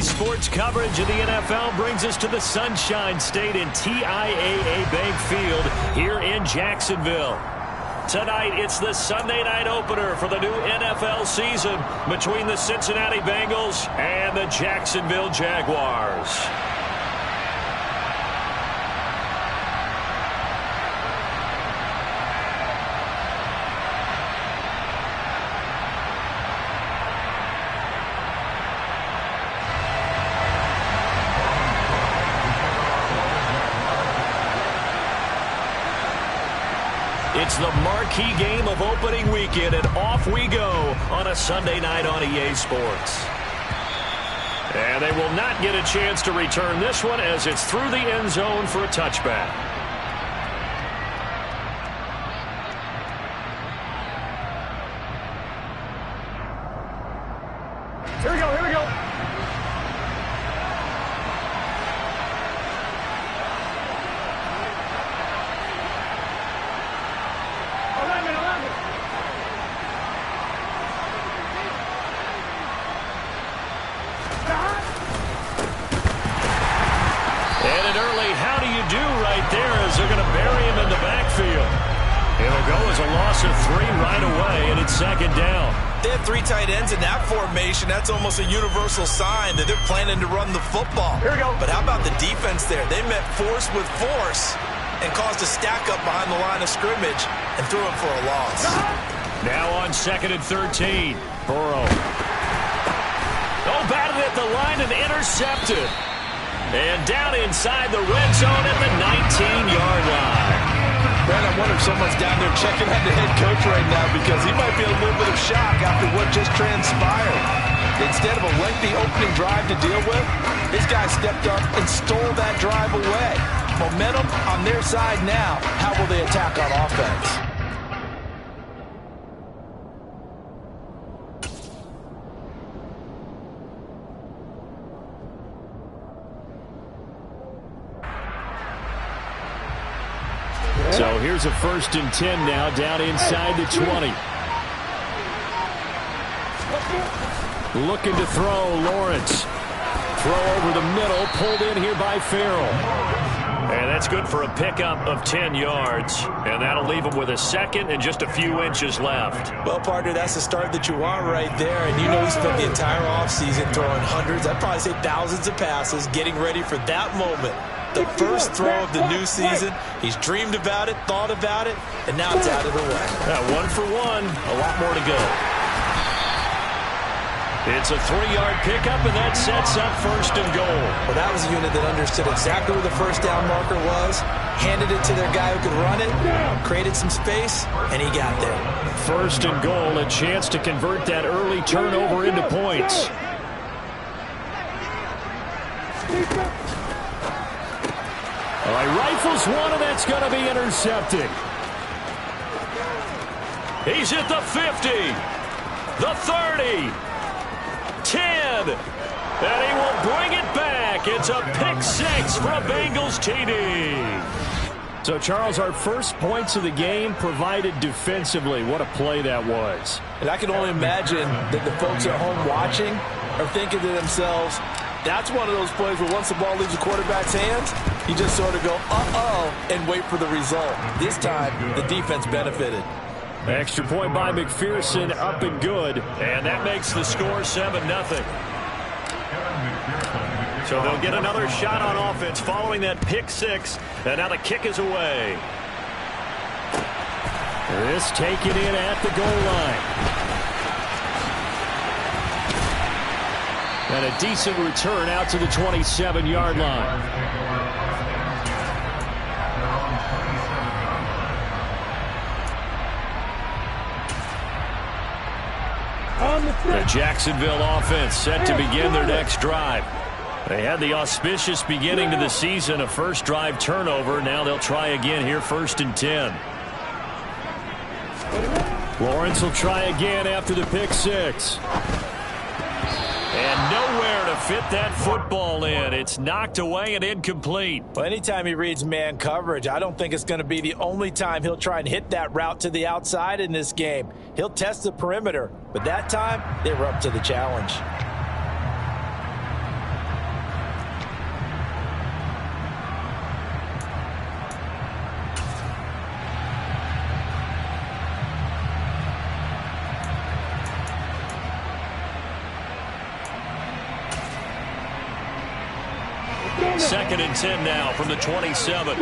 sports coverage of the NFL brings us to the Sunshine State in TIAA Bank Field here in Jacksonville. Tonight, it's the Sunday night opener for the new NFL season between the Cincinnati Bengals and the Jacksonville Jaguars. It's the marquee game of opening weekend, and off we go on a Sunday night on EA Sports. And they will not get a chance to return this one as it's through the end zone for a touchback. Here we go, here we go. They're going to bury him in the backfield. It'll go as a loss of 3 right away, and it's second down. They have 3 tight ends in that formation. That's almost a universal sign that they're planning to run the football. Here we go. But how about the defense there? They met force with force and caused a stack up behind the line of scrimmage and threw him for a loss. Now on 2nd and 13. Burrow. Oh, batted at the line and intercepted. And down inside the red zone at the 19-yard line. Brad, I wonder if someone's down there checking on the head coach right now because he might be a little bit of shock after what just transpired. Instead of a lengthy opening drive to deal with, this guy stepped up and stole that drive away. Momentum on their side now. How will they attack on offense? So here's a 1st and 10 now down inside the 20. Looking to throw, Lawrence. Throw over the middle, pulled in here by Farrell. And that's good for a pickup of 10 yards. And that'll leave him with a second and just a few inches left. Well, partner, that's the start that you want right there. And you know he spent the entire offseason throwing hundreds, I'd probably say thousands of passes, getting ready for that moment. The first throw of the new season. He's dreamed about it, thought about it, and now it's out of the way. 1 for 1, a lot more to go. It's a 3-yard pickup, and that sets up 1st and goal. Well, that was a unit that understood exactly where the first down marker was, handed it to their guy who could run it, created some space, and he got there. 1st and goal, a chance to convert that early turnover into points. All right, rifles one, and that's going to be intercepted. He's at the 50, the 30, 10, and he will bring it back. It's a pick 6 for a Bengals TD. So, Charles, our first points of the game provided defensively. What a play that was. And I can only imagine that the folks at home watching are thinking to themselves, that's one of those plays where once the ball leaves the quarterback's hands, you just sort of go, uh-oh, and wait for the result. This time, the defense benefited. Extra point by McPherson, up and good. And that makes the score 7-0. So they'll get another shot on offense following that pick 6. And now the kick is away. This taken in at the goal line. And a decent return out to the 27-yard line. The Jacksonville offense set to begin their next drive. They had the auspicious beginning to the season, a first drive turnover. Now they'll try again here, 1st and 10. Lawrence will try again after the pick 6. And nowhere to fit that football in. It's knocked away and incomplete. Well, anytime he reads man coverage, I don't think it's going to be the only time he'll try and hit that route to the outside in this game. He'll test the perimeter, but that time they were up to the challenge. 2nd and 10 now from the 27.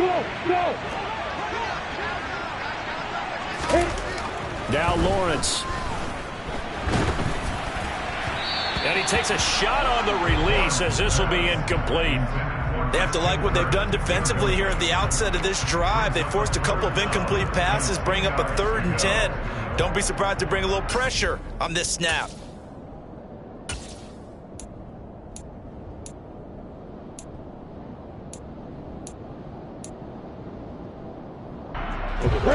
Now Lawrence. And he takes a shot on the release as this will be incomplete. They have to like what they've done defensively here at the outset of this drive. They forced a couple of incomplete passes, bring up a 3rd and 10. Don't be surprised to bring a little pressure on this snap.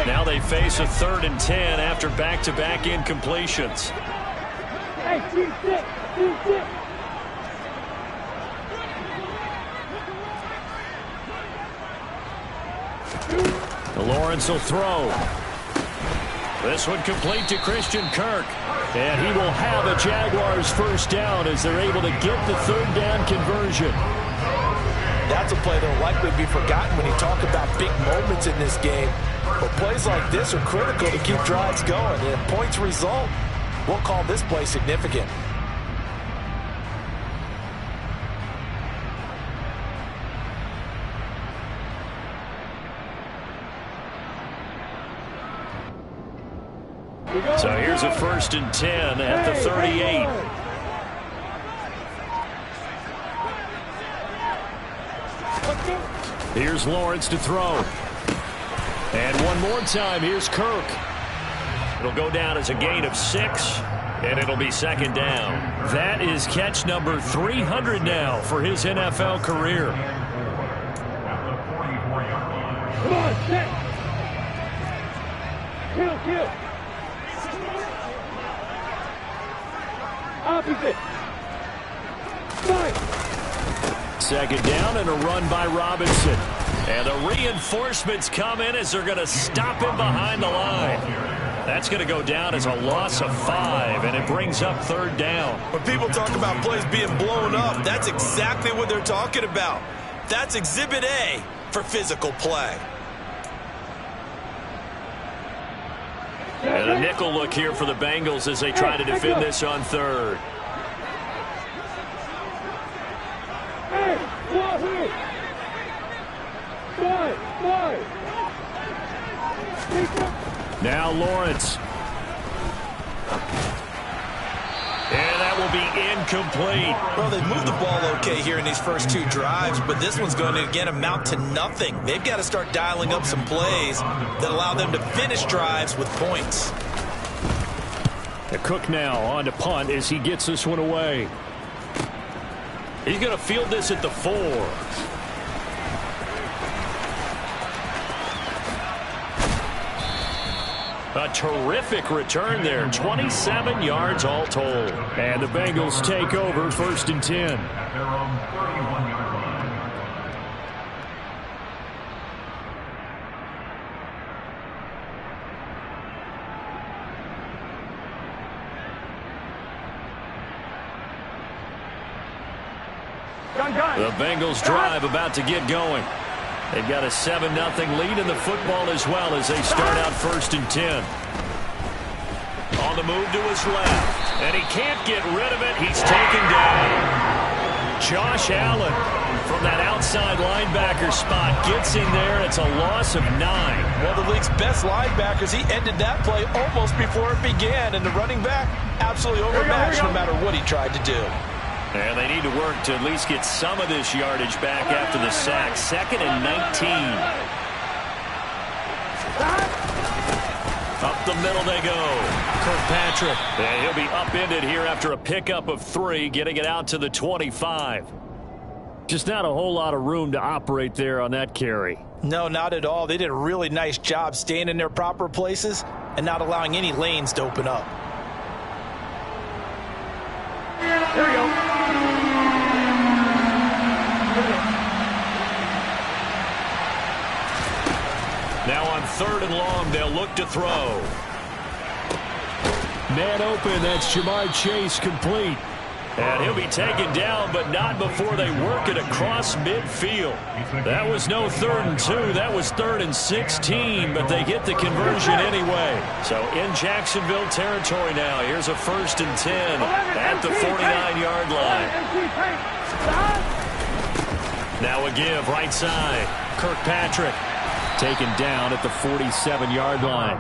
Now they face a 3rd and 10 after back-to-back incompletions. Hey, 2-6, 2-6. Lawrence will throw. This one complete to Christian Kirk. And he will have a Jaguars first down as they're able to get the 3rd down conversion. That's a play that will likely be forgotten when you talk about big moments in this game. But plays like this are critical to keep drives going. And if points result, we'll call this play significant. So here's a 1st and 10 at the 38. Here's Lawrence to throw. And one more time, here's Kirk. It'll go down as a gain of 6, and it'll be 2nd down. That is catch number 300 now for his NFL career. Come on, set. Kill. Opposite. Fight. 2nd down and a run by Robinson. And the reinforcements come in as they're going to stop him behind the line. That's going to go down as a loss of 5, and it brings up 3rd down. When people talk about plays being blown up, that's exactly what they're talking about. That's Exhibit A for physical play. And a nickel look here for the Bengals as they try to defend this on 3rd. Hey, Wahoo! Five. Now Lawrence. And that will be incomplete. Well, they've moved the ball okay here in these first 2 drives, but this one's going to, again, amount to nothing. They've got to start dialing up some plays that allow them to finish drives with points. The Cook now on to punt as he gets this one away. He's going to field this at the 4. A terrific return there. 27 yards all told. And the Bengals take over 1st and 10. The Bengals drive about to get going. They've got a 7-0 lead in the football as well as they start out 1st and 10. On the move to his left. And he can't get rid of it. He's taken down. Josh Allen from that outside linebacker spot gets in there. It's a loss of 9. One of the league's best linebackers. He ended that play almost before it began. And the running back absolutely overmatched no matter what he tried to do. And they need to work to at least get some of this yardage back after the sack. 2nd and 19. Up the middle they go. Kirkpatrick. And he'll be upended here after a pickup of 3, getting it out to the 25. Just not a whole lot of room to operate there on that carry. No, not at all. They did a really nice job staying in their proper places and not allowing any lanes to open up. Here we go. Now on 3rd and long, they'll look to throw. Man open, that's Jamar Chase complete. And he'll be taken down, but not before they work it across midfield. That was no 3rd and 2. That was 3rd and 16, but they get the conversion anyway. So in Jacksonville territory now, here's a 1st and 10 at the 49-yard line. Now a give right side. Kirkpatrick taken down at the 47-yard line.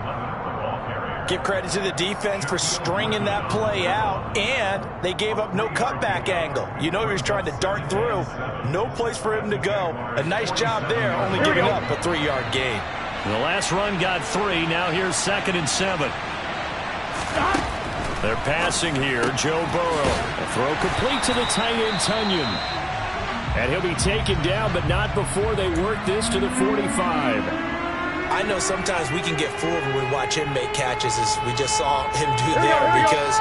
Give credit to the defense for stringing that play out, and they gave up no cutback angle. You know he was trying to dart through. No place for him to go. A nice job there, only giving up a 3-yard gain. The last run got 3. Now here's 2nd and 7. They're passing here. Joe Burrow. A throw complete to the tight end, Tunyon. And he'll be taken down, but not before they work this to the 45. I know sometimes we can get fooled when we watch him make catches, as we just saw him do there, because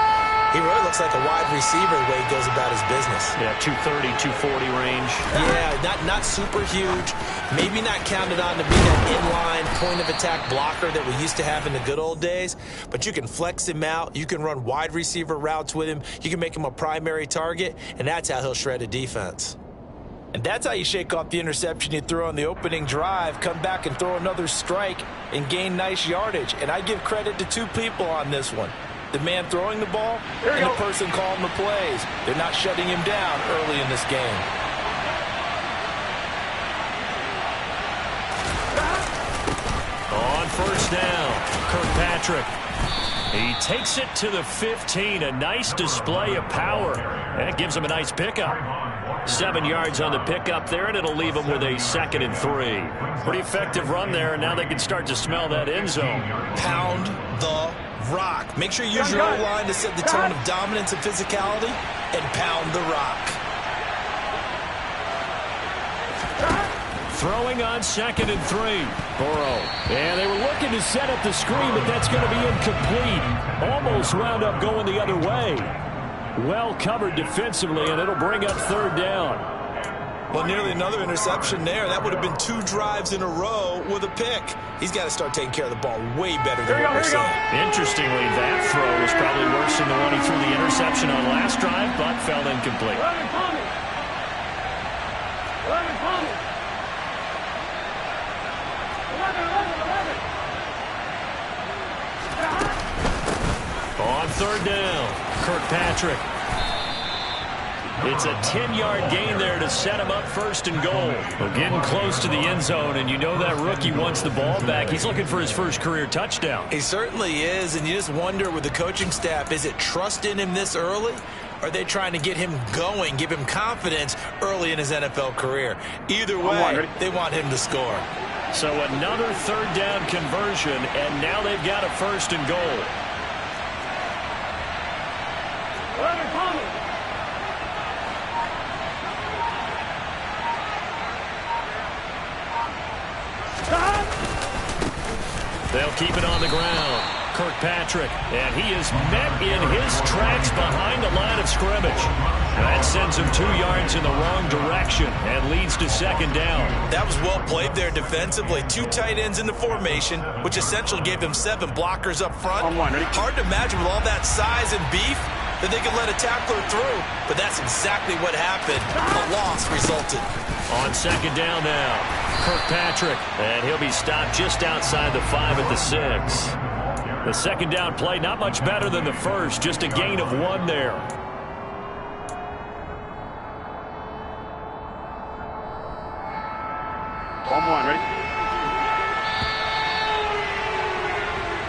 he really looks like a wide receiver the way he goes about his business. Yeah, 230, 240 range. Yeah, not super huge. Maybe not counted on to be that inline point-of-attack blocker that we used to have in the good old days, but you can flex him out. You can run wide receiver routes with him. You can make him a primary target, and that's how he'll shred a defense. And that's how you shake off the interception you threw on the opening drive, come back and throw another strike and gain nice yardage. And I give credit to 2 people on this one. The man throwing the ball and the person calling the plays. They're not shutting him down early in this game. On first down, Kirkpatrick. He takes it to the 15. A nice display of power. That gives him a nice pickup. 7 yards on the pickup there, and it'll leave them with a 2nd and 3. Pretty effective run there, and now they can start to smell that end zone. Pound the rock. Make sure you use your O-line to set the tone of dominance and physicality, and pound the rock. Throwing on 2nd and 3. Burrow. And they were looking to set up the screen, but that's going to be incomplete. Almost wound up going the other way. Well covered defensively, and it'll bring up 3rd down. Well, nearly another interception there. That would have been 2 drives in a row with a pick. He's got to start taking care of the ball way better than what we're seeing. Interestingly, that throw was probably worse than the one he threw the interception on last drive, but fell incomplete. On 3rd down, Kirkpatrick. It's a 10-yard gain there to set him up 1st and goal. Well, getting close to the end zone, and you know that rookie wants the ball back. He's looking for his first career touchdown. He certainly is, and you just wonder with the coaching staff, is it trust in him this early? Or are they trying to get him going, give him confidence early in his NFL career? Either way, they want him to score. So another 3rd down conversion, and now they've got a 1st and goal. They'll keep it on the ground. Kirkpatrick, and he is met in his tracks behind the line of scrimmage. That sends him 2 yards in the wrong direction and leads to 2nd down. That was well played there defensively. 2 tight ends in the formation, which essentially gave him 7 blockers up front. Hard to imagine with all that size and beef that they could let a tackler through, but that's exactly what happened. A loss resulted. On 2nd down now, Kirkpatrick, and he'll be stopped just outside the 5 at the 6. The 2nd down play, not much better than the first, just a gain of 1 there. Ready?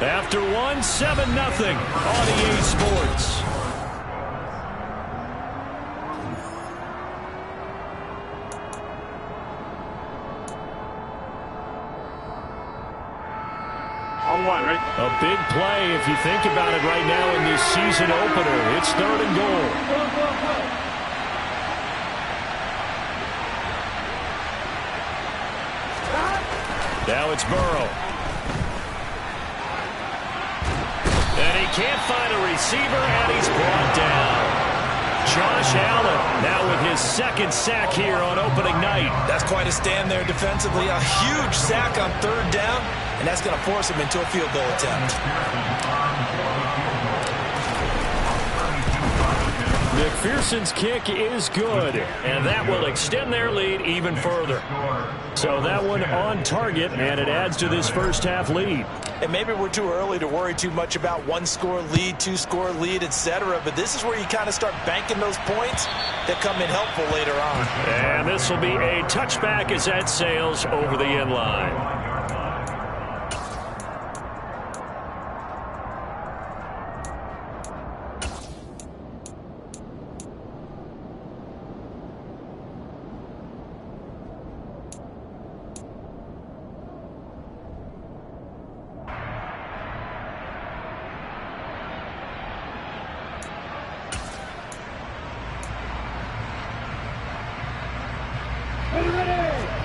After 1, 7-0 on EA Sports. Ready? A big play if you think about it right now in this season opener. It's 3rd and goal. Now it's Burrow. And he can't find a receiver, and he's brought down. Josh Allen now with his 2nd sack here on opening night. That's quite a stand there defensively. A huge sack on 3rd down, and that's going to force him into a field goal attempt. McPherson's kick is good, and that will extend their lead even further. So that one on target, and it adds to this first-half lead. And maybe we're too early to worry too much about one-score lead, two-score lead, etc. But this is where you kind of start banking those points that come in helpful later on. And this will be a touchback as that sails over the end line.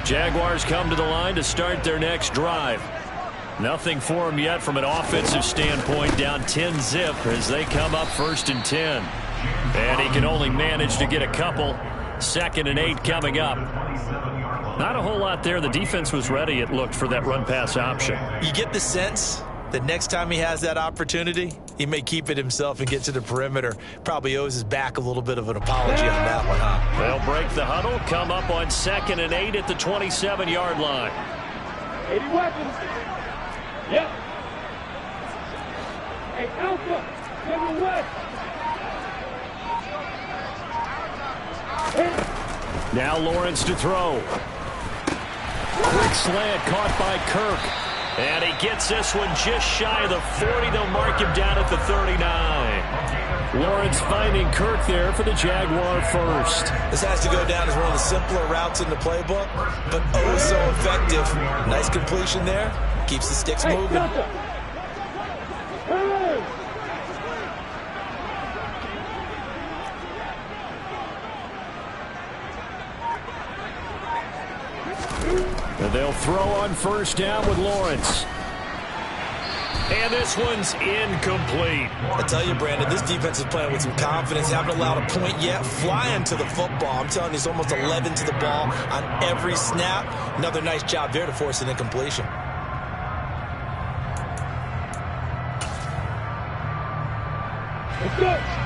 Jaguars come to the line to start their next drive. Nothing for them yet from an offensive standpoint, down 10-zip as they come up 1st and 10. And he can only manage to get a couple. 2nd and 8 coming up. Not a whole lot there. The defense was ready, it looked, for that run-pass option. You get the sense that next time he has that opportunity, he may keep it himself and get to the perimeter. Probably owes his back a little bit of an apology on that one, huh? They'll break the huddle, come up on 2nd and 8 at the 27-yard line. 80 weapons. Yep. Hey, Alpha, give it west. Now Lawrence to throw. Quick slant caught by Kirk. And he gets this one just shy of the 40. They'll mark him down at the 39. Lawrence finding Kirk there for the Jaguar first. This has to go down as one of the simpler routes in the playbook, but oh so effective. Nice completion there. Keeps the sticks moving. And they'll throw on 1st down with Lawrence. And this one's incomplete. I tell you, Brandon, this defense is playing with some confidence. Haven't allowed a point yet. Flying to the football. I'm telling you, he's almost 11 to the ball on every snap. Another nice job there to force an incompletion.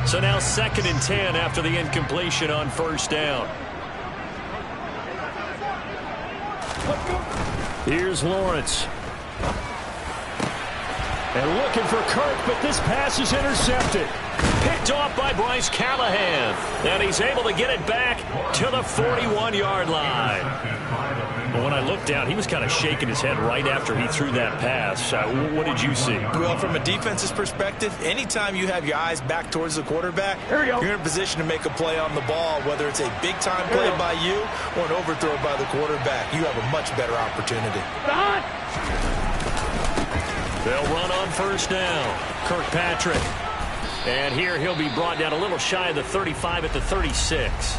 So now 2nd and 10 after the incompletion on 1st down. Here's Lawrence. And looking for Kirk, but this pass is intercepted. Picked off by Bryce Callahan. And he's able to get it back to the 41-yard line. But when I looked down, he was kind of shaking his head right after he threw that pass. What did you see? Well, from a defense's perspective, anytime you have your eyes back towards the quarterback, you're in a position to make a play on the ball, whether it's a big-time play by you or an overthrow by the quarterback. You have a much better opportunity. They'll run on 1st down. Kirkpatrick. And here he'll be brought down a little shy of the 35 at the 36.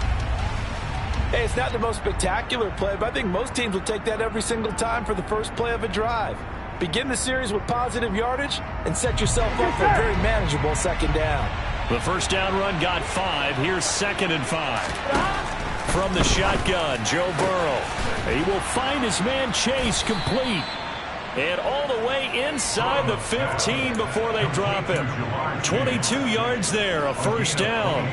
Hey, it's not the most spectacular play, but I think most teams will take that every single time for the first play of a drive. Begin the series with positive yardage and set yourself up for a very manageable 2nd down. The 1st down run got 5. Here's 2nd and 5. From the shotgun, Joe Burrow. He will find his man Chase complete. And all the way inside the 15 before they drop him. 22 yards there, a 1st down.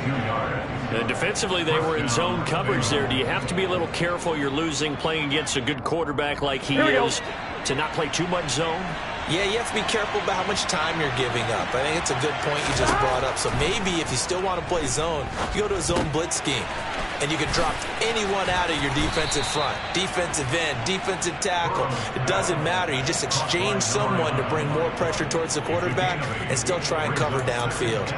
And defensively, they were in zone coverage there. Do you have to be a little careful you're losing playing against a good quarterback like he is to not play too much zone? Yeah, you have to be careful about how much time you're giving up. I think it's a good point you just brought up. So maybe if you still want to play zone, you go to a zone blitz scheme. And you can drop anyone out of your defensive front. Defensive end, defensive tackle. It doesn't matter. You just exchange someone to bring more pressure towards the quarterback and still try and cover downfield.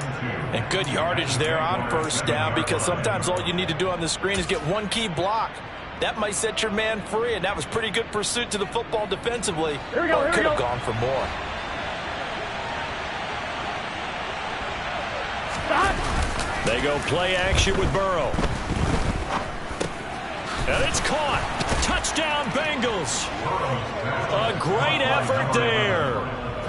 And good yardage there on 1st down, because sometimes all you need to do on the screen is get one key block. That might set your man free, and that was pretty good pursuit to the football defensively. Could have gone for more. They go play action with Burrow. And it's caught. Touchdown, Bengals. A great effort there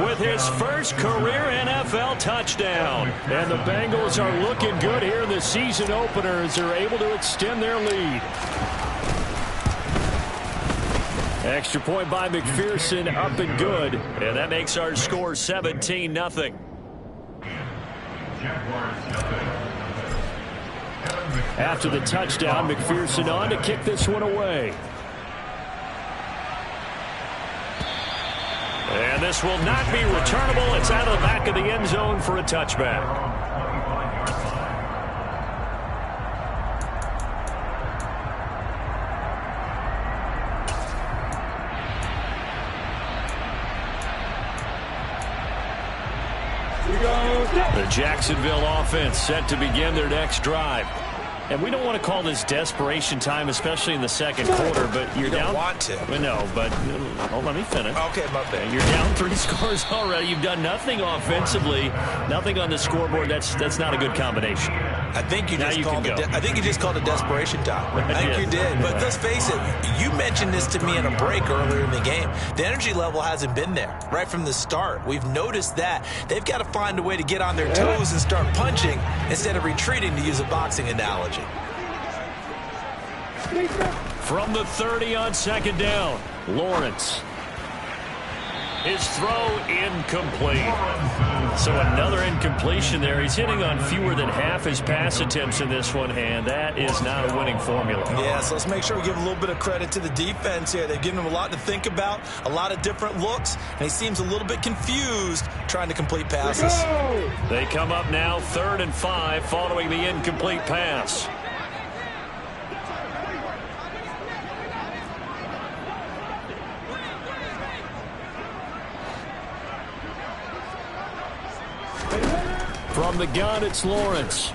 with his first career NFL touchdown. And the Bengals are looking good here in the season opener as they're able to extend their lead. Extra point by McPherson, up and good. And that makes our score 17-0. After the touchdown, McPherson on to kick this one away. And this will not be returnable. It's out of the back of the end zone for a touchback. The Jacksonville offense set to begin their next drive. And we don't want to call this desperation time, especially in the second quarter, but you're down. You don't want to. No, but let me finish. Okay, my bad. You're down 3 scores already. You've done nothing offensively, nothing on the scoreboard. That's not a good combination. I think you just called it desperation time. I think you did. But let's face it, you mentioned this to me in a break earlier in the game. The energy level hasn't been there right from the start. We've noticed that. They've got to find a way to get on their toes and start punching instead of retreating, to use a boxing analogy. From the 30 on second down, Lawrence. His throw incomplete. So another incompletion there. He's hitting on fewer than half his pass attempts in this one, and that is not a winning formula. Yeah, so let's make sure we give a little bit of credit to the defense here. They've given him a lot to think about, a lot of different looks, and he seems a little bit confused trying to complete passes. They come up now 3rd and 5 following the incomplete pass. From the gun, it's Lawrence.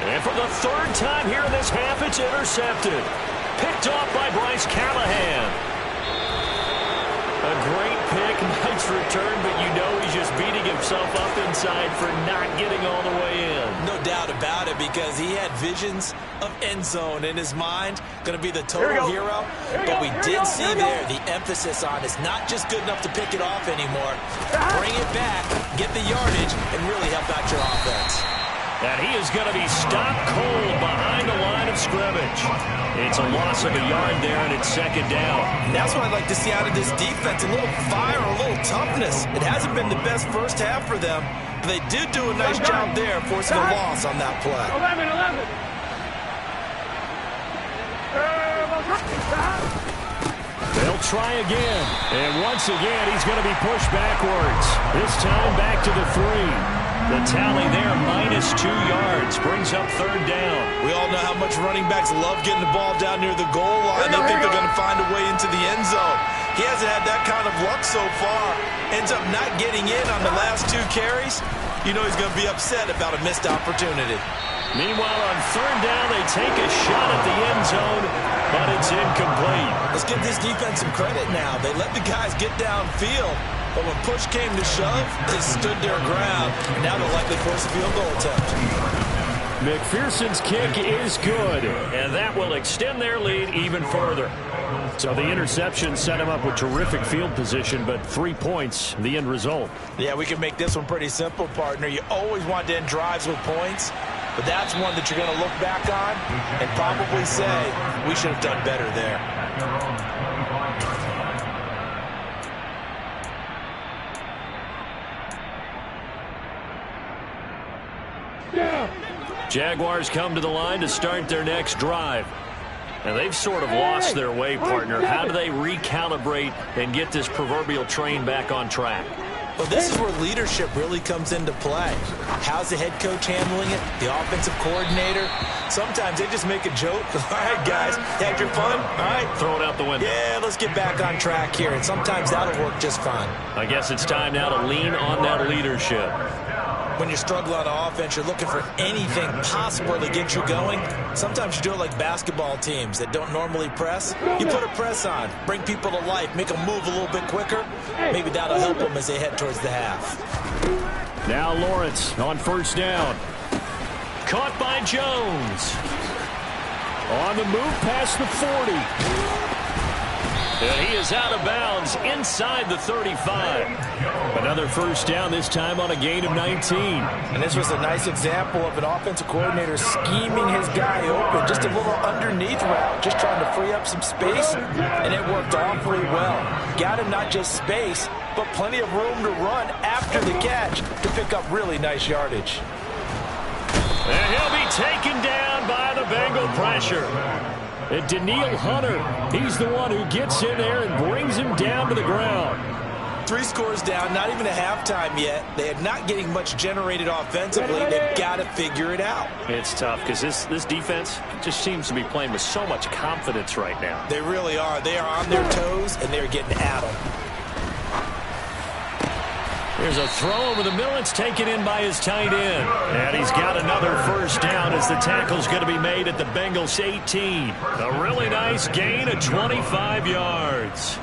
And for the 3rd time here in this half, it's intercepted. Picked off by Bryce Callahan. A great pick, nice return, but you know he's just beating himself up inside for not getting all the way in. No doubt about it, because he had visions of end zone in his mind. Going to be the total hero. But we did see there the emphasis on it's not just good enough to pick it off anymore. Bring it back, get the yardage, and really help out your offense. And he is going to be stopped cold behind the line of scrimmage. It's a loss of a yard there, and it's second down. And that's what I'd like to see out of this defense, a little fire, a little toughness. It hasn't been the best first half for them, but they did do a nice job there, forcing a loss on that play. 11. They'll try again. And once again, he's going to be pushed backwards. This time back to the 3. The tally there, -2 yards, brings up 3rd down. We all know how much running backs love getting the ball down near the goal line. They think they're going to find a way into the end zone. He hasn't had that kind of luck so far. Ends up not getting in on the last 2 carries. You know he's going to be upset about a missed opportunity. Meanwhile, on 3rd down, they take a shot at the end zone, but it's incomplete. Let's give this defense some credit now. They let the guys get downfield. But when push came to shove, they stood their ground. Now they'll likely force a field goal attempt. McPherson's kick is good, and that will extend their lead even further. So the interception set him up with terrific field position, but 3 points, the end result. Yeah, we can make this one pretty simple, partner. You always want to end drives with points, but that's one that you're going to look back on and probably say, we should have done better there. Jaguars come to the line to start their next drive. And they've sort of lost their way, partner. How do they recalibrate and get this proverbial train back on track? Well, this is where leadership really comes into play. How's the head coach handling it? The offensive coordinator? Sometimes they just make a joke. All right, guys, had your fun? All right. Throw it out the window. Yeah, let's get back on track here. And sometimes that'll work just fine. I guess it's time now to lean on that leadership. When you're struggling on offense, you're looking for anything possible to get you going. Sometimes you do it like basketball teams that don't normally press. You put a press on, bring people to life, make them move a little bit quicker. Maybe that'll help them as they head towards the half. Now Lawrence on 1st down. Caught by Jones. On the move past the 40. And he is out of bounds inside the 35. Another 1st down, this time on a gain of 19. And this was a nice example of an offensive coordinator scheming his guy open. Just a little underneath route, just trying to free up some space. And it worked awfully well. Got him not just space, but plenty of room to run after the catch to pick up really nice yardage. And he'll be taken down by the Bengal pressure. And Daniil Hunter, he's the one who gets in there and brings him down to the ground. 3 scores down, not even a halftime yet. They are not getting much generated offensively. They've got to figure it out. It's tough because this defense just seems to be playing with so much confidence right now. They really are. They are on their toes, and they're getting at them. Here's a throw over the middle. It's taken in by his tight end. And he's got another first down as the tackle's going to be made at the Bengals 18. A really nice gain of 25 yards.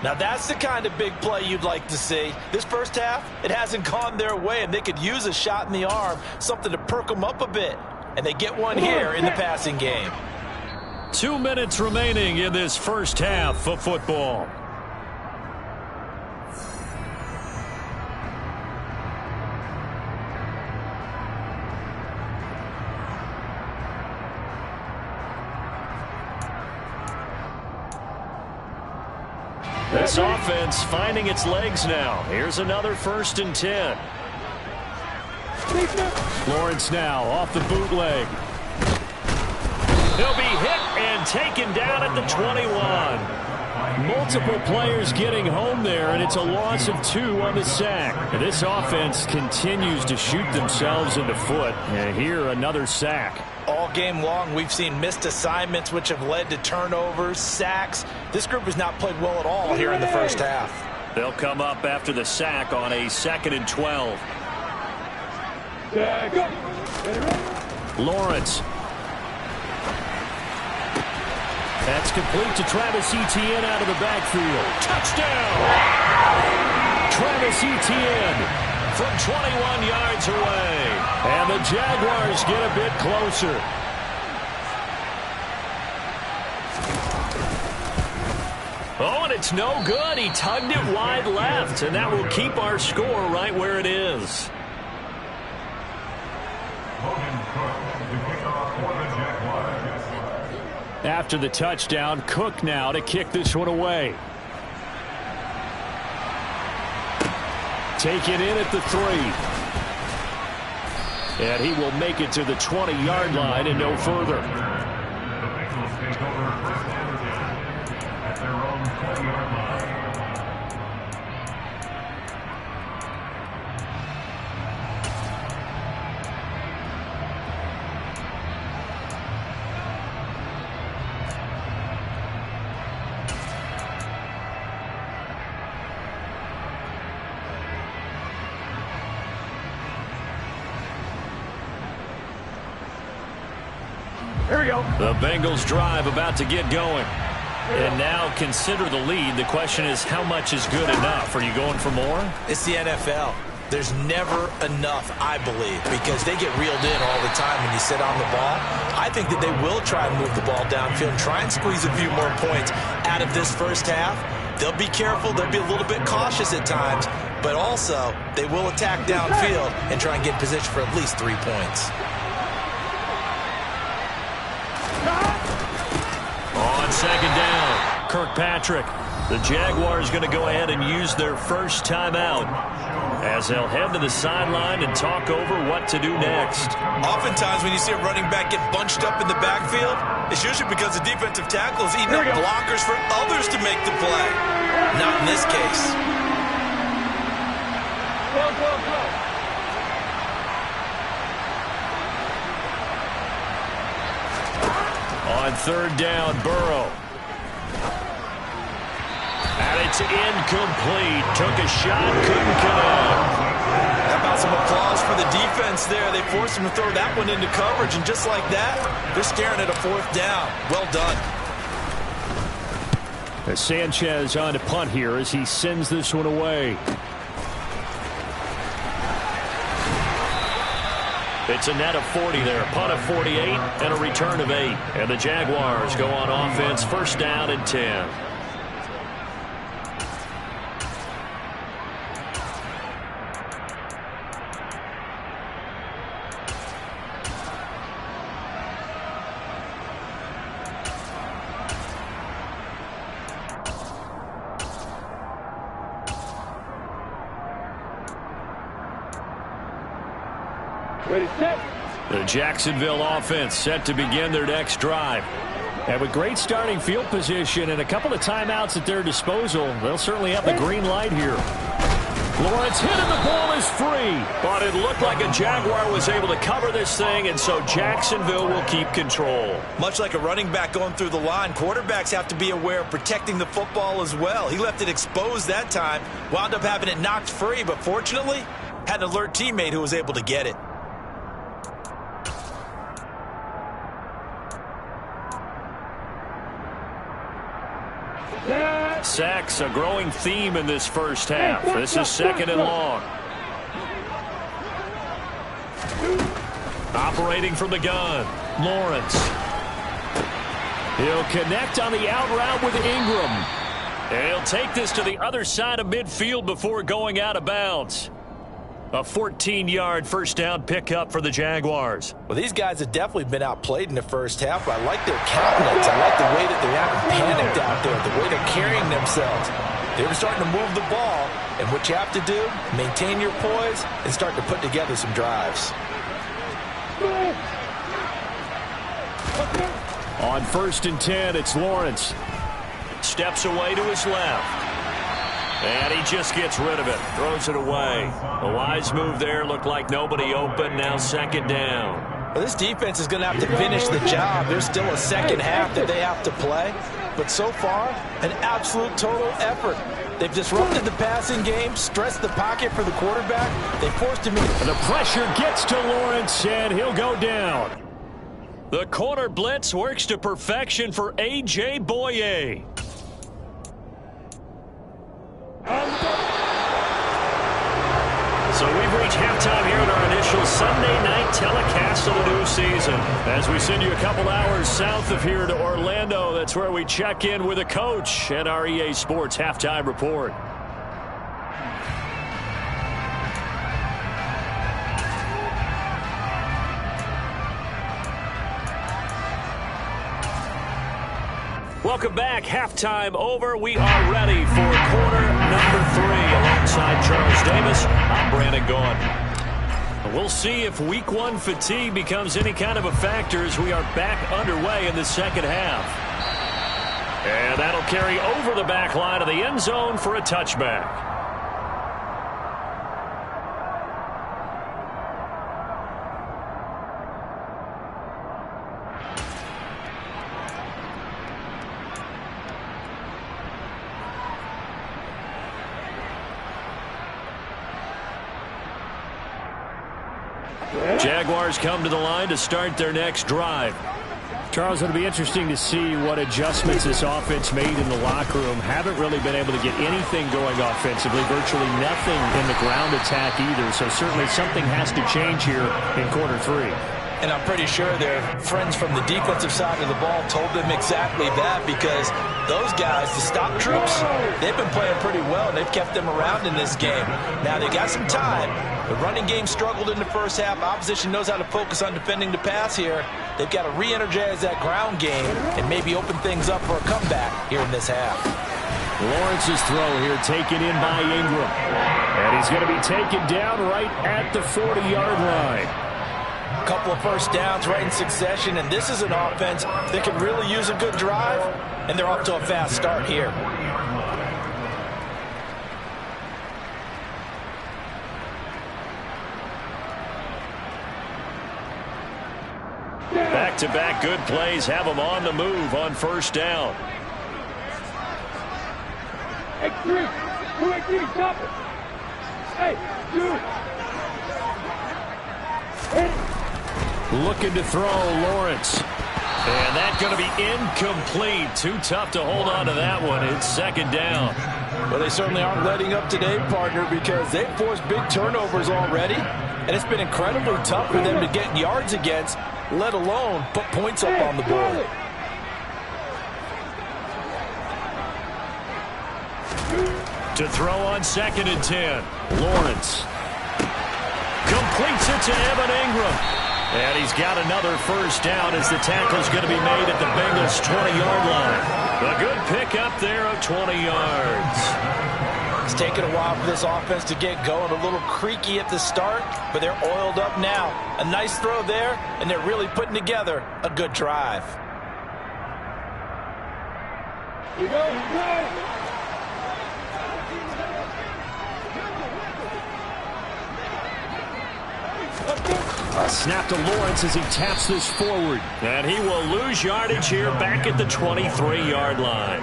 Now that's the kind of big play you'd like to see. This first half, it hasn't gone their way, and they could use a shot in the arm, something to perk them up a bit. And they get one here in the passing game. 2 minutes remaining in this first half of football. This offense finding its legs now. Here's another 1st and 10. Lawrence now off the bootleg. He'll be hit and taken down at the 21. Multiple players getting home there, and it's a loss of 2 on the sack. And this offense continues to shoot themselves in the foot. And here, another sack. All game long, we've seen missed assignments, which have led to turnovers, sacks. This group has not played well at all here in the first half. They'll come up after the sack on a 2nd and 12. Lawrence. That's complete to Travis Etienne out of the backfield. Touchdown! Travis Etienne from 21 yards away. And the Jaguars get a bit closer. Oh, and it's no good. He tugged it wide left, and that will keep our score right where it is. After the touchdown, Cook now to kick this one away. Take it in at the 3. And he will make it to the 20-yard line and no further. Here we go. The Bengals drive about to get going. And now consider the lead. The question is, how much is good enough? Are you going for more? It's the NFL. There's never enough, I believe, because they get reeled in all the time when you sit on the ball. I think that they will try and move the ball downfield and try and squeeze a few more points out of this first half. They'll be careful. They'll be a little bit cautious at times, but also they will attack downfield and try and get in position for at least 3 points. On 2nd down, Kirkpatrick. The Jaguars going to go ahead and use their first timeout as they'll head to the sideline and talk over what to do next. Oftentimes when you see a running back get bunched up in the backfield, it's usually because the defensive tackle is eating up blockers for others to make the play. Not in this case. Go. On 3rd down, Burrow. And it's incomplete. Took a shot, couldn't connect. How about some applause for the defense there? They forced him to throw that one into coverage, and just like that, they're staring at a 4th down. Well done. As Sanchez on to punt here as he sends this one away. It's a net of 40 there. Punt of 48 and a return of 8. And the Jaguars go on offense, 1st down and 10. Ready, set. The Jacksonville offense set to begin their next drive. And with great starting field position and a couple of timeouts at their disposal, they'll certainly have the green light here. Lawrence hit and the ball is free. But it looked like a Jaguar was able to cover this thing, and so Jacksonville will keep control. Much like a running back going through the line, quarterbacks have to be aware of protecting the football as well. He left it exposed that time, wound up having it knocked free, but fortunately, had an alert teammate who was able to get it. Sacks, a growing theme in this first half. This is 2nd and long. Operating from the gun, Lawrence. He'll connect on the out route with Ingram. And he'll take this to the other side of midfield before going out of bounds. A 14-yard first down pickup for the Jaguars. Well, these guys have definitely been outplayed in the first half, but I like their countenance. I like the way that they haven't panicked out there, the way they're carrying themselves. They're starting to move the ball, and what you have to do, maintain your poise and start to put together some drives. On 1st and 10, it's Lawrence. Steps away to his left. And he just gets rid of it. Throws it away. A wise move there. Looked like nobody open. Now 2nd down. Well, this defense is going to have to finish the job. There's still a second half that they have to play. But so far, an absolute total effort. They've disrupted the passing game, stressed the pocket for the quarterback. They forced him in. The pressure gets to Lawrence, and he'll go down. The corner blitz works to perfection for A.J. Boye. So we've reached halftime here in our initial Sunday night telecast of the new season. As we send you a couple hours south of here to Orlando, that's where we check in with a coach at our EA Sports Halftime Report. Welcome back. Halftime over. We are ready for quarter number 3. Alongside Charles Davis, I'm Brandon Gaughan. We'll see if week 1 fatigue becomes any kind of a factor as we are back underway in the second half. And that'll carry over the back line of the end zone for a touchback. Jaguars come to the line to start their next drive. Charles, it'll be interesting to see what adjustments this offense made in the locker room. Haven't really been able to get anything going offensively, virtually nothing in the ground attack either. So certainly something has to change here in quarter 3. And I'm pretty sure their friends from the defensive side of the ball told them exactly that, because those guys, the stop troops, they've been playing pretty well. They've kept them around in this game. Now, they got some time. The running game struggled in the first half. Opposition knows how to focus on defending the pass here. They've got to re-energize that ground game and maybe open things up for a comeback here in this half. Lawrence's throw here taken in by Ingram. And he's going to be taken down right at the 40-yard line. Couple of first downs right in succession, and this is an offense that can really use a good drive, and they're off to a fast start here. Back-to-back good plays have them on the move on first down. X3, 2X3, stop it. Hey, dude. Looking to throw, Lawrence. And that's going to be incomplete. Too tough to hold on to that one. It's 2nd down. Well, they certainly aren't letting up today, partner, because they've forced big turnovers already. And it's been incredibly tough for them to get yards against, let alone put points up on the board. To throw on 2nd and 10. Lawrence completes it to Evan Ingram. And he's got another first down as the tackle's going to be made at the Bengals' 20-yard line. A good pickup there of 20 yards. It's taken a while for this offense to get going. A little creaky at the start, but they're oiled up now. A nice throw there, and they're really putting together a good drive. Here we go. A snap to Lawrence as he taps this forward. And he will lose yardage here back at the 23-yard line.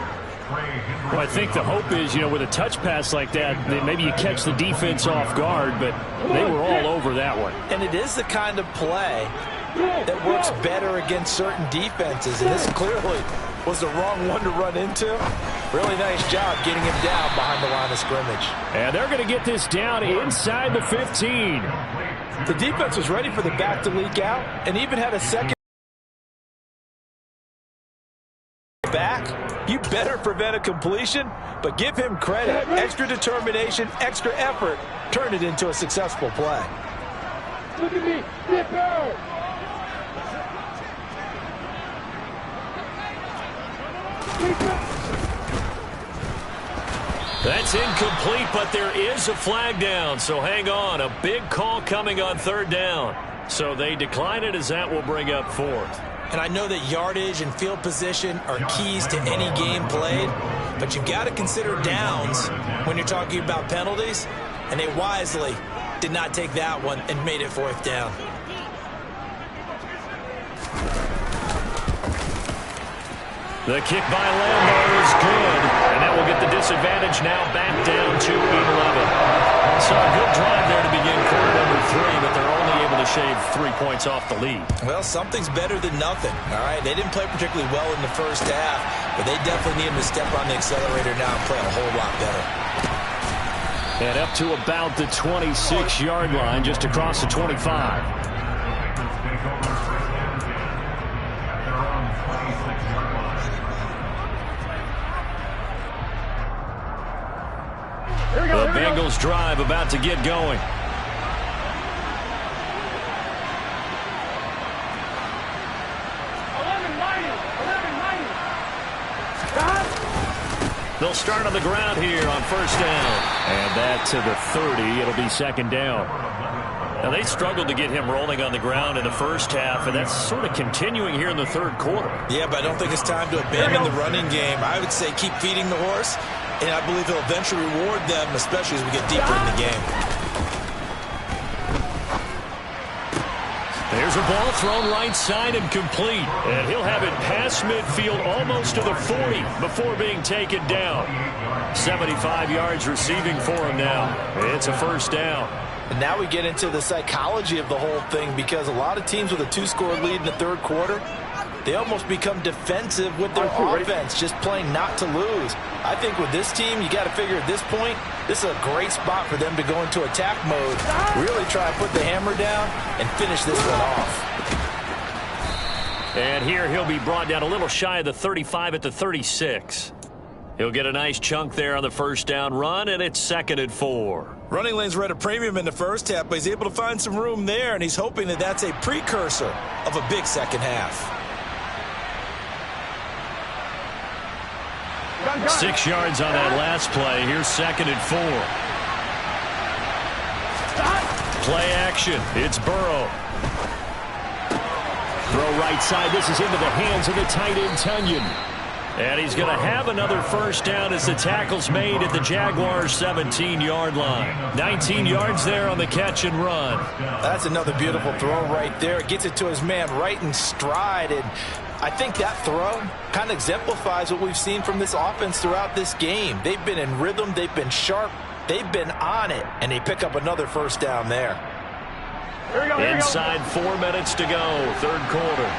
Well, I think the hope is, with a touch pass like that, maybe you catch the defense off guard, but they were all over that one. And it is the kind of play that works better against certain defenses, and this clearly was the wrong one to run into. Really nice job getting him down behind the line of scrimmage. And they're going to get this down inside the 15. The defense was ready for the back to leak out and even had a second back. You better prevent a completion, but give him credit. Extra determination, extra effort turned it into a successful play. Look at me. Get out. That's incomplete, but there is a flag down, so hang on. A big call coming on third down. So they decline it as that will bring up fourth. And I know that yardage and field position are keys to any game played, but you've got to consider downs when you're talking about penalties, and they wisely did not take that one and made it fourth down. The kick by Lambo is good, and that will get the disadvantage now back down to 11. So a good drive there to begin quarter number 3, but they're only able to shave 3 points off the lead. Well, something's better than nothing, all right? They didn't play particularly well in the first half, but they definitely need them to step on the accelerator now and play a whole lot better. And up to about the 26-yard line, just across the 25. The Bengals drive about to get going. They'll start on the ground here on first down. And that to the 30. It'll be second down. Now, they struggled to get him rolling on the ground in the first half, and that's sort of continuing here in the third quarter. Yeah, but I don't think it's time to abandon the running game. I would say keep feeding the horse, and I believe he'll eventually reward them, especially as we get deeper in the game. There's a ball thrown right side and complete. And he'll have it past midfield almost to the 40 before being taken down. 75 yards receiving for him now. It's a first down. And now we get into the psychology of the whole thing, because a lot of teams with a 2-score lead in the third quarter, they almost become defensive with their offense, just playing not to lose. I think with this team, you got to figure at this point, this is a great spot for them to go into attack mode, really try and put the hammer down and finish this one off. And here he'll be brought down a little shy of the 35 at the 36. He'll get a nice chunk there on the first down run, and it's 2nd and 4. Running lanes were at a premium in the first half, but he's able to find some room there, and he's hoping that that's a precursor of a big second half. 6 yards on that last play. Here's 2nd and 4. Play action. It's Burrow. Throw right side. This is into the hands of the tight end, Tunyon. And he's going to have another first down as the tackle's made at the Jaguars' 17-yard line. 19 yards there on the catch and run. That's another beautiful throw right there. Gets it to his man right in stride, and I think that throw kind of exemplifies what we've seen from this offense throughout this game. They've been in rhythm, they've been sharp, they've been on it, and they pick up another first down there. Inside 4 minutes to go, third quarter.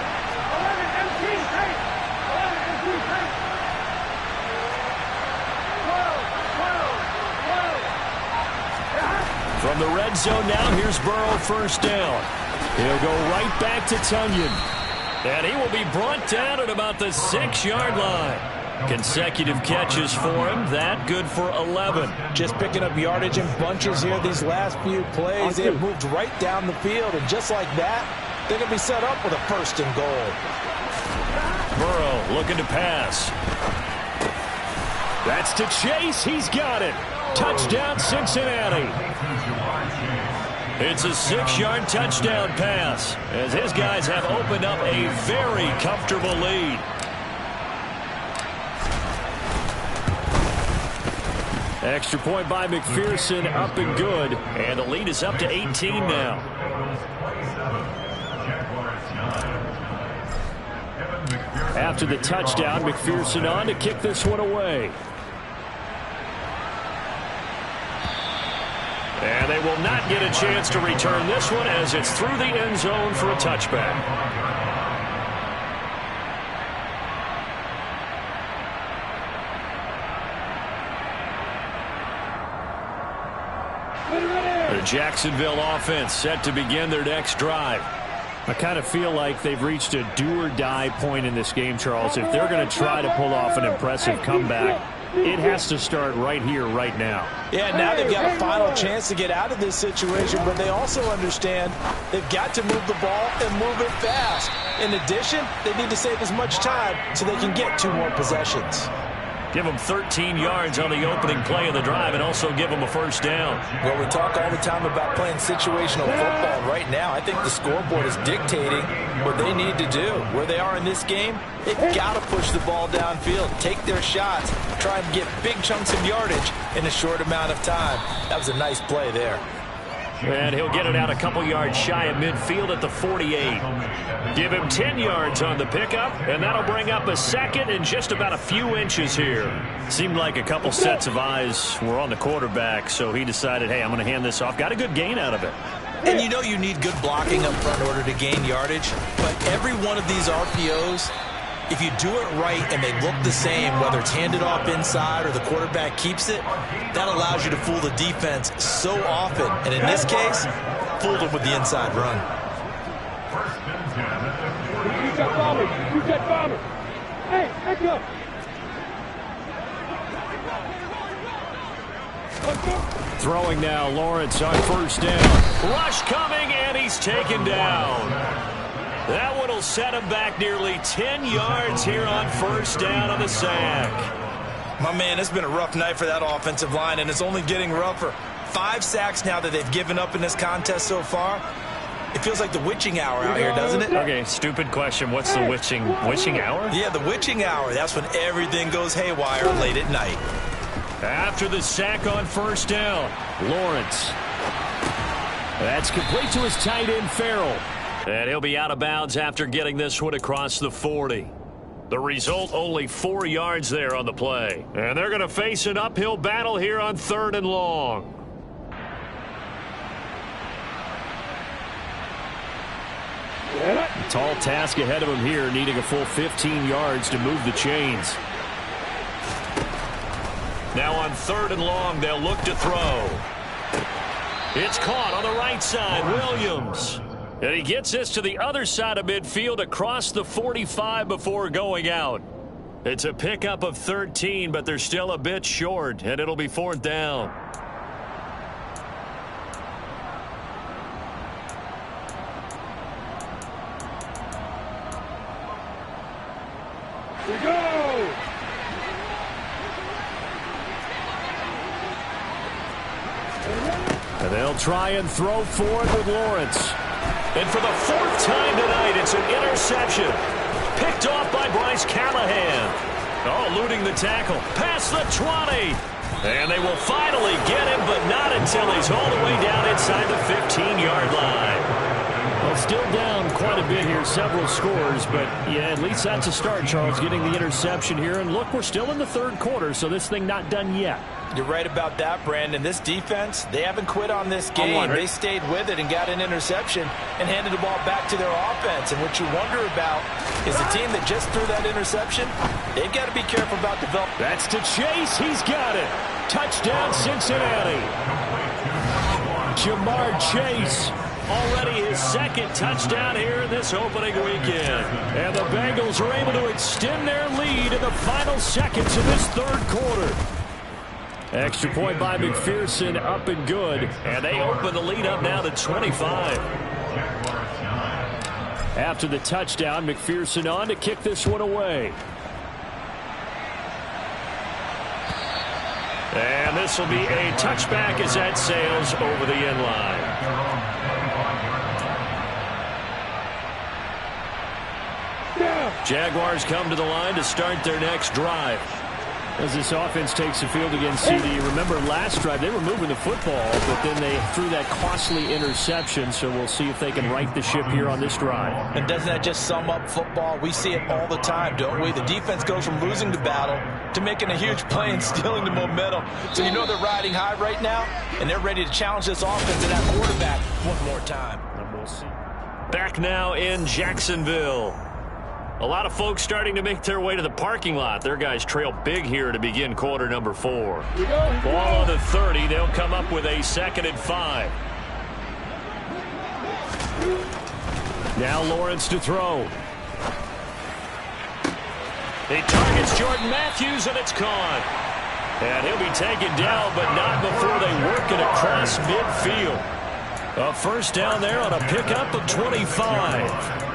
From the red zone now, here's Burrow, first down. He'll go right back to Tunyon. And he will be brought down at about the 6-yard line. Consecutive catches for him. That good for 11. Just picking up yardage in bunches here these last few plays. They have moved right down the field, and just like that, they're going to be set up with a first and goal. Burrow looking to pass. That's to Chase. He's got it. Touchdown, Cincinnati. It's a 6-yard touchdown pass as his guys have opened up a very comfortable lead. Extra point by McPherson, up and good. And the lead is up to 18 now. After the touchdown, McPherson on to kick this one away. And they will not get a chance to return this one as it's through the end zone for a touchback. The Jacksonville offense set to begin their next drive. I kind of feel like they've reached a do-or-die point in this game, Charles. If they're going to try to pull off an impressive comeback, it has to start right here, right now. Yeah, now they've got a final chance to get out of this situation, but they also understand they've got to move the ball and move it fast. In addition, they need to save as much time so they can get 2 more possessions. Give them 13 yards on the opening play of the drive and also give them a first down. Well, we talk all the time about playing situational football. Right now, I think the scoreboard is dictating what they need to do. Where they are in this game, they've got to push the ball downfield, take their shots, try and get big chunks of yardage in a short amount of time. That was a nice play there. And he'll get it out a couple yards shy of midfield at the 48. Give him 10 yards on the pickup, and that'll bring up a second and just about a few inches here. Seemed like a couple sets of eyes were on the quarterback, so he decided, hey, I'm going to hand this off. Got a good gain out of it. And you know you need good blocking up front in order to gain yardage, but every one of these RPOs, if you do it right and they look the same, whether it's handed off inside or the quarterback keeps it, that allows you to fool the defense so often. And in this case, fooled them with the inside run. You got bombers. You got bombers. Hey, back up. Throwing now, Lawrence on first down. Rush coming, and he's taken down. That one will set him back nearly 10 yards here on first down on the sack. My man, it's been a rough night for that offensive line, and it's only getting rougher. 5 sacks now that they've given up in this contest so far. It feels like the witching hour out here, doesn't it? Okay, stupid question. What's the witching hour? Yeah, the witching hour. That's when everything goes haywire late at night. After the sack on first down, Lawrence. That's complete to his tight end, Farrell. And he'll be out of bounds after getting this one across the 40. The result, only 4 yards there on the play. And they're going to face an uphill battle here on 3rd and long. Tall task ahead of him here, needing a full 15 yards to move the chains. Now on 3rd and long, they'll look to throw. It's caught on the right side, Williams. And he gets this to the other side of midfield across the 45 before going out. It's a pickup of 13, but they're still a bit short, and it'll be 4th down. We go! And they'll try and throw for it with Lawrence. And for the 4th time tonight, it's an interception. Picked off by Bryce Callahan. Oh, eluding the tackle. Past the 20. And they will finally get him, but not until he's all the way down inside the 15-yard line. Well, still down quite a bit here, several scores, but yeah, at least that's a start, Charles, getting the interception here. And look, we're still in the 3rd quarter, so this thing not done yet. You're right about that, Brandon. This defense, they haven't quit on this game. They stayed with it and got an interception and handed the ball back to their offense. And what you wonder about is the team that just threw that interception, they've got to be careful about developing. That's to Chase. He's got it. Touchdown, Cincinnati. Jamar Chase. Already his 2nd touchdown here in this opening weekend. And the Bengals are able to extend their lead in the final seconds of this 3rd quarter. Extra point by McPherson, up and good. And they open the lead up now to 25. After the touchdown, McPherson on to kick this one away. And this will be a touchback as that sails over the end line. Jaguars come to the line to start their next drive. As this offense takes the field against CD, remember last drive they were moving the football, but then they threw that costly interception, so we'll see if they can right the ship here on this drive. And doesn't that just sum up football? We see it all the time, don't we? The defense goes from losing the battle to making a huge play and stealing the momentum. So you know they're riding high right now, and they're ready to challenge this offense and that quarterback one more time. And we'll see. Back now in Jacksonville. A lot of folks starting to make their way to the parking lot. Their guys trail big here to begin quarter number 4. Ball on the 30. They'll come up with a 2nd and 5. Now Lawrence to throw. He targets Jordan Matthews, and it's caught. And he'll be taken down, but not before they work it across midfield. A first down there on a pickup of 25.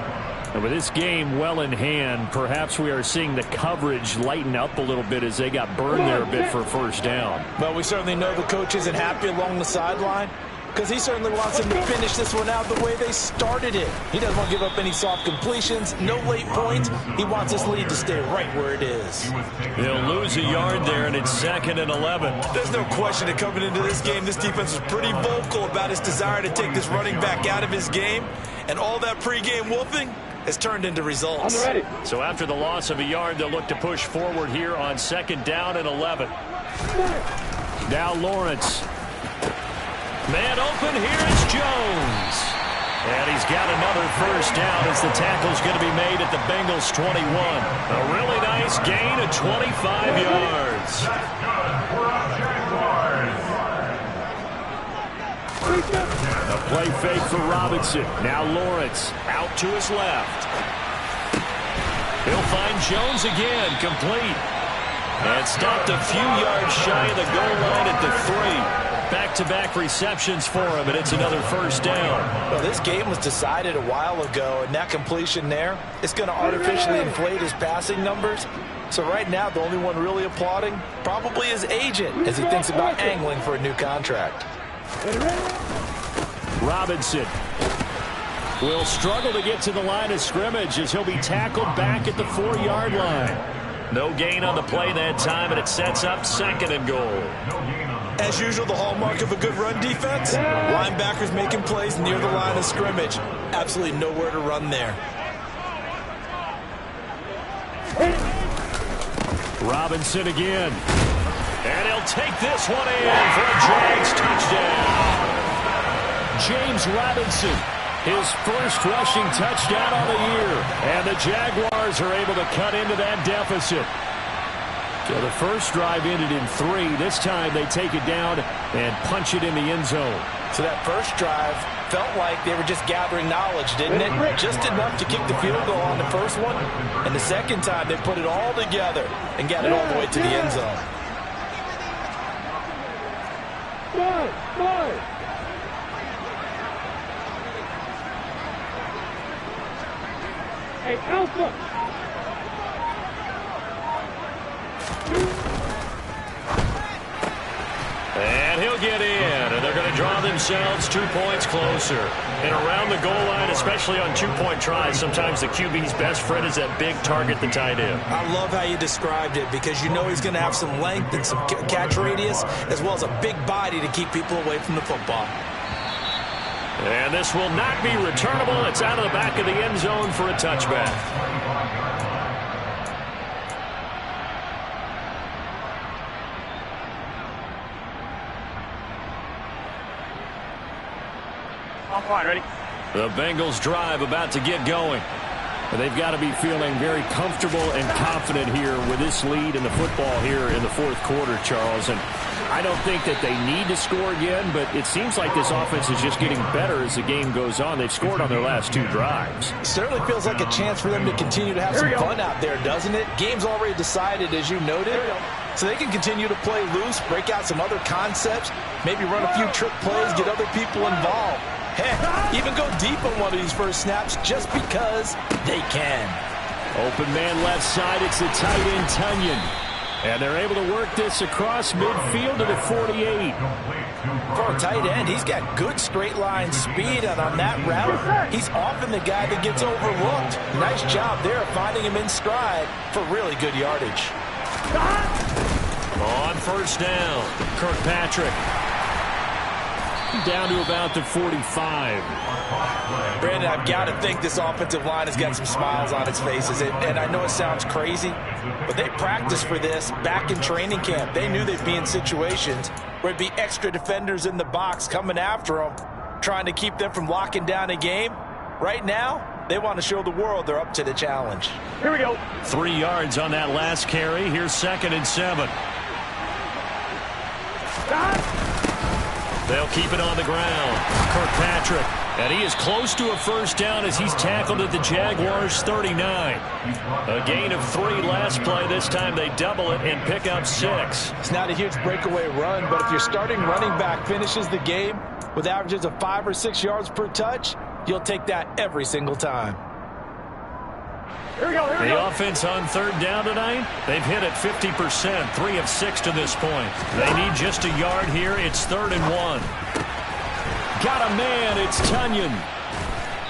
And with this game well in hand, perhaps we are seeing the coverage lighten up a little bit as they got burned there a bit for first down. Well, we certainly know the coach isn't happy along the sideline because he certainly wants them to finish this one out the way they started it. He doesn't want to give up any soft completions, no late points. He wants this lead to stay right where it is. They'll lose a yard there, and it's 2nd and 11. There's no question that coming into this game, this defense was pretty vocal about his desire to take this running back out of his game, and all that pregame wolfing has turned into results. I'm ready. So after the loss of a yard, they'll look to push forward here on 2nd down and 11. Now Lawrence. Man open, here is Jones. And he's got another first down as the tackle's going to be made at the Bengals 21. A really nice gain of 25 yards. A play fake for Robinson. Now Lawrence out to his left. He'll find Jones again, complete. And stopped a few yards shy of the goal line at the 3. Back-to-back receptions for him, and it's another first down. Well, this game was decided a while ago, and that completion there is going to artificially inflate his passing numbers. So right now, the only one really applauding probably his agent as he thinks about angling for a new contract. Robinson will struggle to get to the line of scrimmage as he'll be tackled back at the 4-yard line. No gain on the play that time, and it sets up 2nd and goal. As usual, the hallmark of a good run defense, linebackers making plays near the line of scrimmage. Absolutely nowhere to run there. Robinson again. And he'll take this one in for a Jags touchdown. James Robinson, his first rushing touchdown on the year. And the Jaguars are able to cut into that deficit. So the first drive ended in 3. This time they take it down and punch it in the end zone. So that first drive felt like they were just gathering knowledge, didn't it? Just enough to kick the field goal on the first one. And the second time they put it all together and got it all the way to the end zone. Hey, Alpha! And he'll get in, and they're going to draw themselves 2 points closer. And around the goal line, especially on 2-point tries, sometimes the QB's best friend is that big target, the tight end. I love how you described it because you know he's going to have some length and some catch radius as well as a big body to keep people away from the football. And this will not be returnable. It's out of the back of the end zone for a touchback. I'm fine, ready? The Bengals drive about to get going. They've got to be feeling very comfortable and confident here with this lead in the football here in the 4th quarter, Charles. And I don't think that they need to score again, but it seems like this offense is just getting better as the game goes on. They've scored on their last 2 drives. Certainly feels like a chance for them to continue to have some fun out there, doesn't it? Game's already decided, as you noted. So they can continue to play loose, break out some other concepts, maybe run a few trick plays, get other people involved. Heck, even go deep on one of these first snaps just because they can. Open man left side. It's the tight end, Tunyon. And they're able to work this across midfield to the 48. For a tight end, he's got good straight line speed, and on that route, he's often the guy that gets overlooked. Nice job there finding him in stride for really good yardage. On first down, Kirkpatrick down to about the 45. Brandon, I've got to think this offensive line has got some smiles on its faces. And I know it sounds crazy, but they practiced for this back in training camp. They knew they'd be in situations where it'd be extra defenders in the box coming after them, trying to keep them from locking down a game. Right now, they want to show the world they're up to the challenge. Here we go. 3 yards on that last carry. Here's 2nd and 7. They'll keep it on the ground. Kirkpatrick. And he is close to a first down as he's tackled at the Jaguars' 39. A gain of 3 last play. This time they double it and pick up 6. It's not a huge breakaway run, but if your starting running back finishes the game with averages of 5 or 6 yards per touch, you'll take that every single time. Here we go. Here we The go. offense on 3rd down tonight, they've hit it 50%, 3 of 6 to this point. They need just a yard here. It's 3rd and 1. Got a man. It's Tunyon.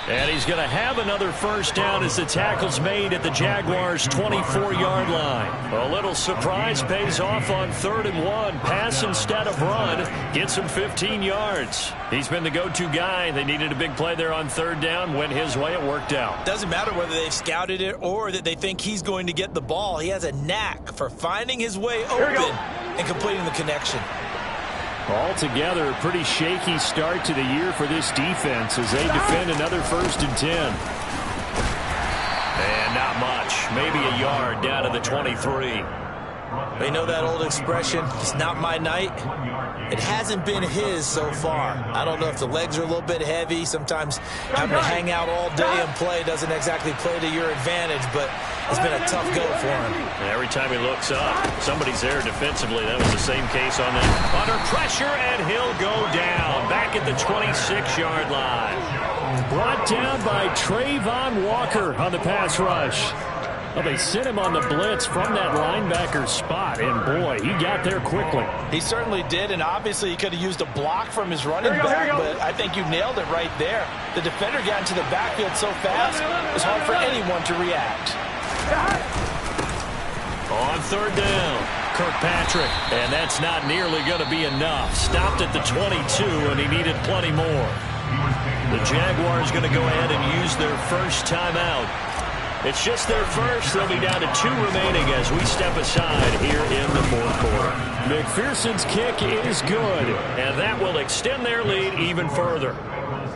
And he's going to have another first down as the tackle's made at the Jaguars' 24-yard line. A little surprise pays off on 3rd and 1. Pass instead of run. Gets him 15 yards. He's been the go-to guy. They needed a big play there on 3rd down. Went his way. It worked out. Doesn't matter whether they've scouted it or that they think he's going to get the ball. He has a knack for finding his way open and completing the connection. Altogether, a pretty shaky start to the year for this defense as they defend another 1st and 10. And not much. Maybe a yard down to the 23. They know that old expression, it's not my night. It hasn't been his so far. I don't know if the legs are a little bit heavy. Sometimes having to hang out all day and play doesn't exactly play to your advantage, but it's been a tough go for him. And every time he looks up, somebody's there defensively. That was the same case on that. Under pressure, and he'll go down. Back at the 26-yard line. Brought down by Trayvon Walker on the pass rush. Well, they sent him on the blitz from that linebacker spot, and boy, he got there quickly. He certainly did, and obviously he could have used a block from his running back, but I think you nailed it right there. The defender got into the backfield so fast, it was hard for anyone to react. On 3rd down, Kirkpatrick, and that's not nearly going to be enough. Stopped at the 22, and he needed plenty more. The Jaguars going to go ahead and use their first timeout. It's just their first. They'll be down to 2 remaining as we step aside here in the 4th quarter. McPherson's kick is good, and that will extend their lead even further.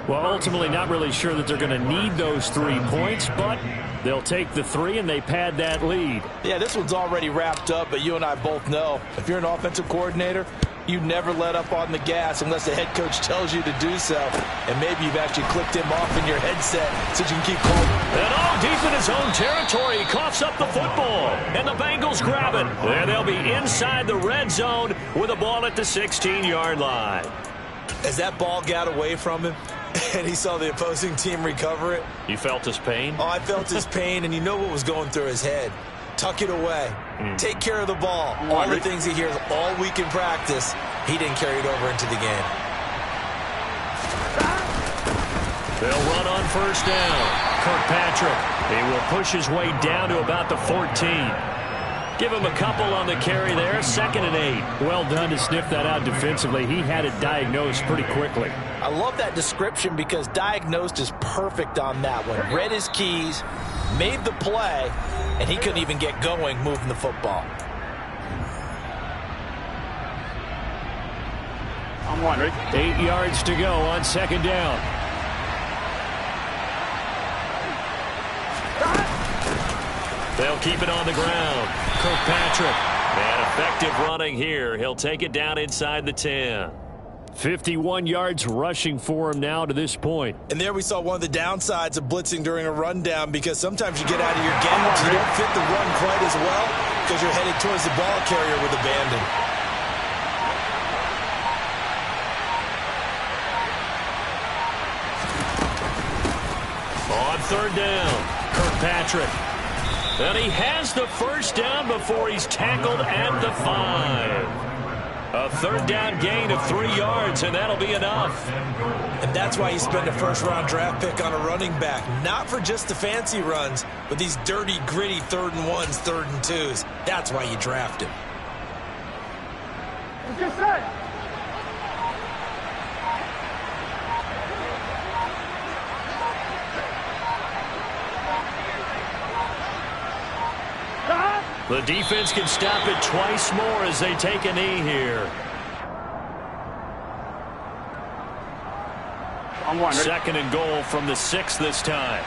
Well, ultimately not really sure that they're going to need those 3 points, but they'll take the 3 and they pad that lead. Yeah, this one's already wrapped up, but you and I both know if you're an offensive coordinator, you never let up on the gas unless the head coach tells you to do so. And maybe you've actually clicked him off in your headset so you can keep calling. And all deep in his own territory, he coughs up the football. And the Bengals grab it. And they'll be inside the red zone with a ball at the 16-yard line. As that ball got away from him and he saw the opposing team recover it. You felt his pain? Oh, I felt his pain, and you know what was going through his head. Tuck it away. Take care of the ball. All the things he hears all week in practice, he didn't carry it over into the game. They'll run on first down. Kirkpatrick, he will push his way down to about the 14. Give him a couple on the carry there. 2nd and 8. Well done to sniff that out defensively. He had it diagnosed pretty quickly. I love that description because diagnosed is perfect on that one. Read his keys, made the play, and he couldn't even get going moving the football. I'm wondering. 8 yards to go on 2nd down. They'll keep it on the ground. Kirkpatrick, and effective running here. He'll take it down inside the 10. 51 yards rushing for him now to this point. And there we saw one of the downsides of blitzing during a rundown, because sometimes you get out of your gaps, you don't fit the run quite as well because you're headed towards the ball carrier with abandon. On 3rd down, Kirkpatrick. And he has the first down before he's tackled at the 5. A third down gain of 3 yards, and that'll be enough. And that's why you spend a first-round draft pick on a running back. Not for just the fancy runs, but these dirty, gritty 3rd and 1s, 3rd and 2s. That's why you draft him. Just say. The defense can stop it twice more as they take a knee here. Second and goal from the 6 this time.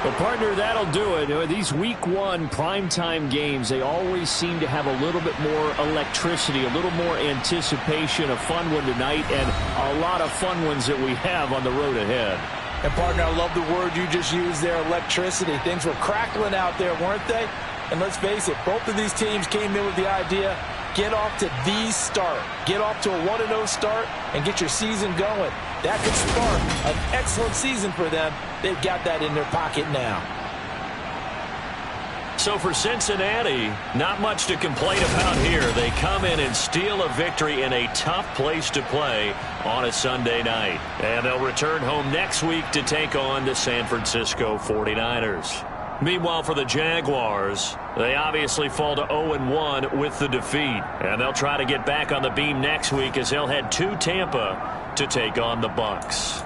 Well, partner, that'll do it. These Week 1 primetime games, they always seem to have a little bit more electricity, a little more anticipation. A fun one tonight, and a lot of fun ones that we have on the road ahead. And, partner, I love the word you just used there, electricity. Things were crackling out there, weren't they? And let's face it, both of these teams came in with the idea, get off to the start. Get off to a 1-0 start and get your season going. That could spark an excellent season for them. They've got that in their pocket now. So for Cincinnati, not much to complain about here. They come in and steal a victory in a tough place to play on a Sunday night. And they'll return home next week to take on the San Francisco 49ers. Meanwhile, for the Jaguars, they obviously fall to 0-1 with the defeat. And they'll try to get back on the beam next week as they'll head to Tampa to take on the Bucs.